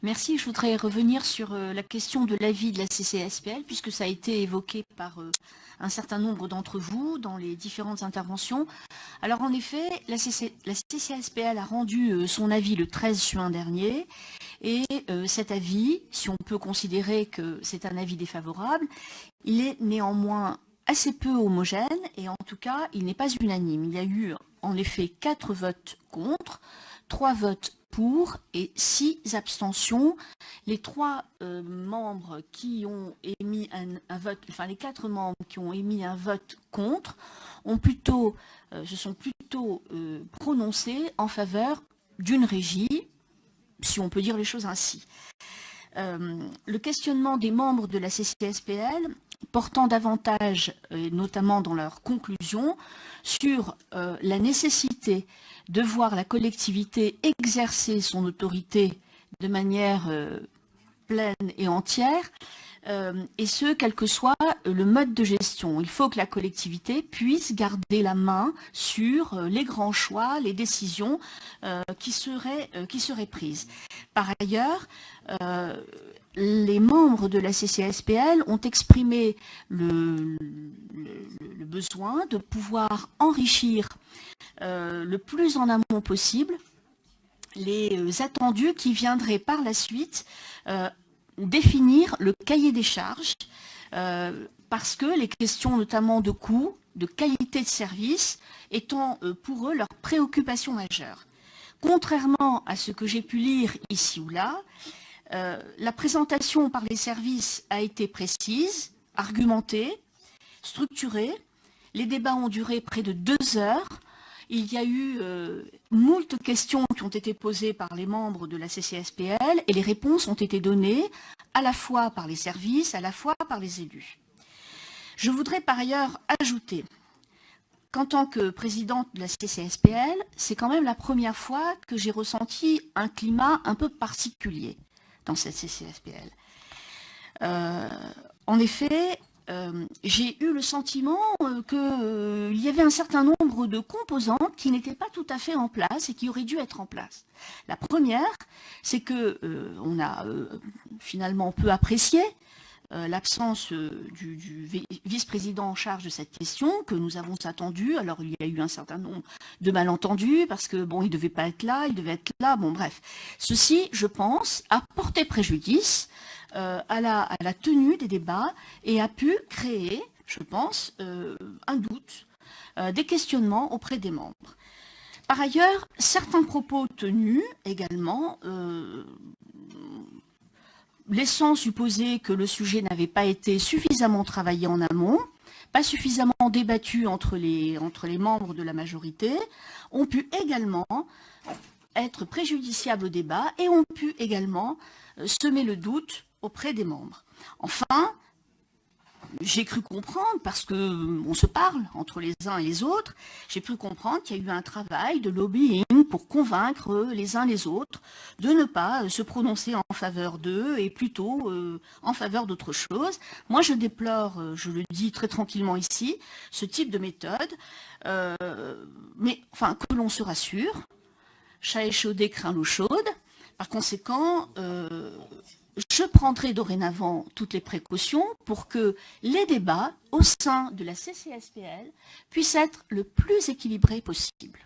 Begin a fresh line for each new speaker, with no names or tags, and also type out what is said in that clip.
Merci. Je voudrais revenir sur la question de l'avis de la CCASPL, puisque ça a été évoqué par un certain nombre d'entre vous dans les différentes interventions. Alors en effet, la CCASPL a rendu son avis le 13 juin dernier, et cet avis, si on peut considérer que c'est un avis défavorable, il est néanmoins assez peu homogène, et en tout cas, il n'est pas unanime. Il y a eu en effet 4 votes contre, 3 votes pour et 6 abstentions. Les 3 membres qui ont émis un vote, enfin les 4 membres qui ont émis un vote contre, ont plutôt, se sont plutôt prononcés en faveur d'une régie, si on peut dire les choses ainsi. Le questionnement des membres de la CCASPL portant davantage, notamment dans leurs conclusions, sur la nécessité de voir la collectivité exercer son autorité de manière pleine et entière, et ce, quel que soit le mode de gestion. Il faut que la collectivité puisse garder la main sur les grands choix, les décisions qui seraient prises. Par ailleurs, les membres de la CCASPL ont exprimé le besoin de pouvoir enrichir le plus en amont possible les attendus qui viendraient par la suite définir le cahier des charges, parce que les questions notamment de coût, de qualité de service, étant pour eux leur préoccupation majeure. Contrairement à ce que j'ai pu lire ici ou là, la présentation par les services a été précise, argumentée, structurée. Les débats ont duré près de 2 heures. Il y a eu moult questions qui ont été posées par les membres de la CCASPL et les réponses ont été données à la fois par les services, à la fois par les élus. Je voudrais par ailleurs ajouter qu'en tant que présidente de la CCASPL, c'est quand même la première fois que j'ai ressenti un climat un peu particulier dans cette CCASPL. En effet, j'ai eu le sentiment qu'il y avait un certain nombre de composantes qui n'étaient pas tout à fait en place et qui auraient dû être en place. La première, c'est que on a finalement peu apprécié l'absence du vice-président en charge de cette question, que nous avons attendu. Alors il y a eu un certain nombre de malentendus, parce que bon, il ne devait pas être là, il devait être là, bon bref. Ceci, je pense, a porté préjudice à la tenue des débats et a pu créer, je pense, un doute, des questionnements auprès des membres. Par ailleurs, certains propos tenus également laissant supposer que le sujet n'avait pas été suffisamment travaillé en amont, pas suffisamment débattu entre les membres de la majorité, ont pu également être préjudiciables au débat et ont pu également semer le doute auprès des membres. Enfin, j'ai cru comprendre, parce qu'on se parle entre les uns et les autres, j'ai pu comprendre qu'il y a eu un travail de lobbying pour convaincre les uns les autres de ne pas se prononcer en faveur d'eux et plutôt en faveur d'autre chose. Moi, je déplore, je le dis très tranquillement ici, ce type de méthode, mais enfin, que l'on se rassure, chat échaudé craint l'eau chaude. Par conséquent, je prendrai dorénavant toutes les précautions pour que les débats au sein de la CCASPL puissent être le plus équilibrés possible.